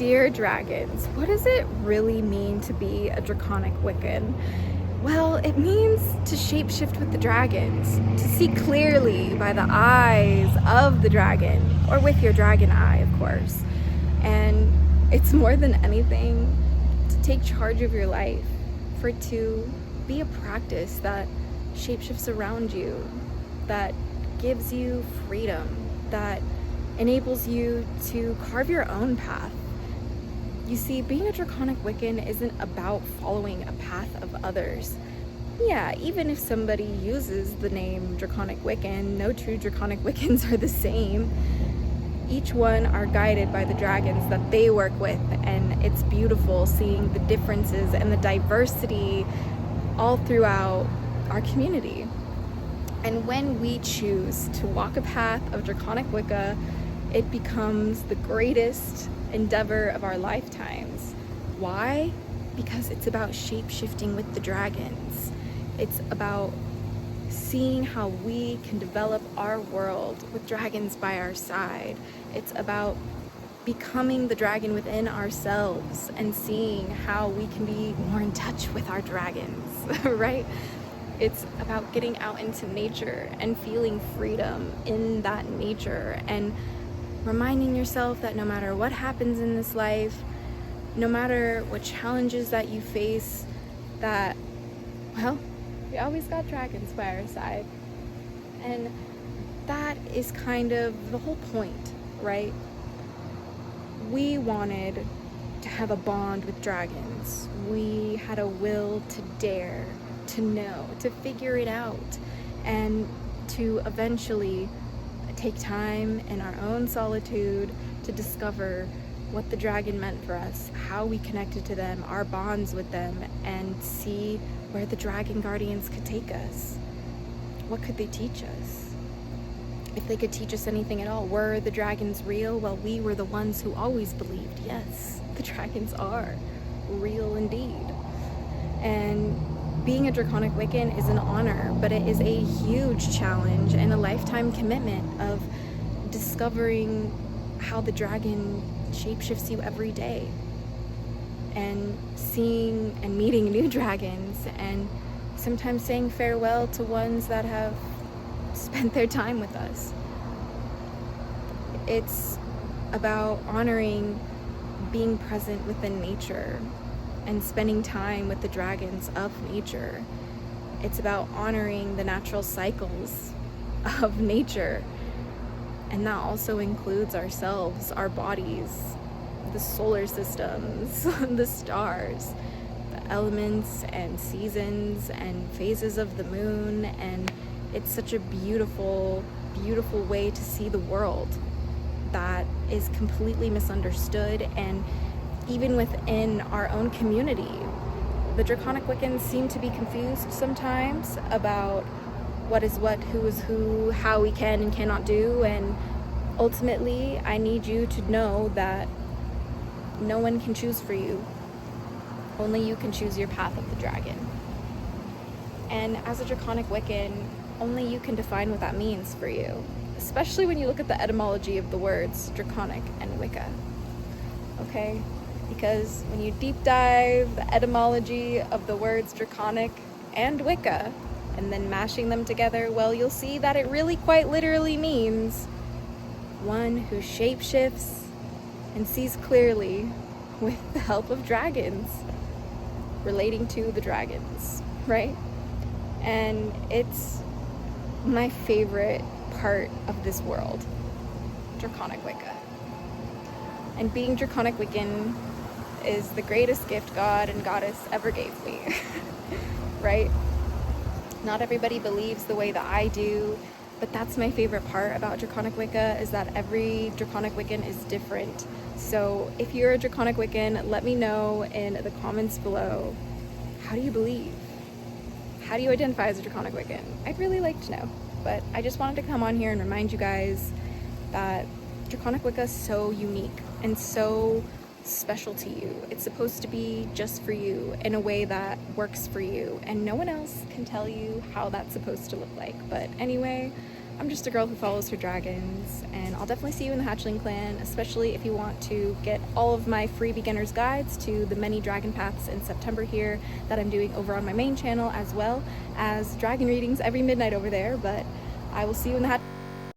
Dear dragons, what does it really mean to be a Draconic Wiccan? Well, it means to shapeshift with the dragons, to see clearly by the eyes of the dragon, or with your dragon eye, of course. And it's more than anything to take charge of your life, for it to be a practice that shapeshifts around you, that gives you freedom, that enables you to carve your own path. You see, being a Draconic Wiccan isn't about following a path of others. Yeah, even if somebody uses the name Draconic Wiccan, no true Draconic Wiccans are the same. Each one are guided by the dragons that they work with, and it's beautiful seeing the differences and the diversity all throughout our community. And when we choose to walk a path of Draconic Wicca, it becomes the greatest endeavor of our lifetimes. Why? Because it's about shape-shifting with the dragons. It's about seeing how we can develop our world with dragons by our side. It's about becoming the dragon within ourselves and seeing how we can be more in touch with our dragons, right? It's about getting out into nature and feeling freedom in that nature, and reminding yourself that no matter what happens in this life, no matter what challenges that you face, that, well, we always got dragons by our side. And that is kind of the whole point, right? We wanted to have a bond with dragons. We had a will to dare, to know, to figure it out, and to eventually take time in our own solitude to discover what the dragon meant for us, how we connected to them, our bonds with them, and see where the dragon guardians could take us. What could they teach us? If they could teach us anything at all. Were the dragons real? Well, we were the ones who always believed, yes, the dragons are real indeed. And being a Draconic Wiccan is an honor, but it is a huge challenge and a lifetime commitment of discovering how the dragon shapeshifts you every day, and seeing and meeting new dragons, and sometimes saying farewell to ones that have spent their time with us. It's about honoring being present within nature and spending time with the dragons of nature. It's about honoring the natural cycles of nature, and that also includes ourselves, our bodies, the solar systems, the stars, the elements and seasons and phases of the moon. And it's such a beautiful, beautiful way to see the world that is completely misunderstood. And even within our own community, the Draconic Wiccans seem to be confused sometimes about what is what, who is who, how we can and cannot do. And ultimately, I need you to know that no one can choose for you. Only you can choose your path of the dragon. And as a Draconic Wiccan, only you can define what that means for you, especially when you look at the etymology of the words Draconic and Wicca. Okay? Because when you deep dive the etymology of the words Draconic and Wicca, and then mashing them together, well, you'll see that it really quite literally means one who shapeshifts and sees clearly with the help of dragons, relating to the dragons, right? And it's my favorite part of this world, Draconic Wicca. And being Draconic Wiccan is the greatest gift God and Goddess ever gave me, right? Not everybody believes the way that I do, but that's my favorite part about Draconic Wicca, is that every Draconic Wiccan is different. So if you're a Draconic Wiccan, let me know in the comments below. How do you believe? How do you identify as a Draconic Wiccan? I'd really like to know. But I just wanted to come on here and remind you guys that Draconic Wicca is so unique and so special to you. It's supposed to be just for you in a way that works for you, and no one else can tell you how that's supposed to look like. But anyway, I'm just a girl who follows her dragons, and I'll definitely see you in the Hatchling Clan, especially if you want to get all of my free beginner's guides to the many dragon paths in September here that I'm doing over on my main channel, as well as dragon readings every midnight over there. But I will see you in the Hatchling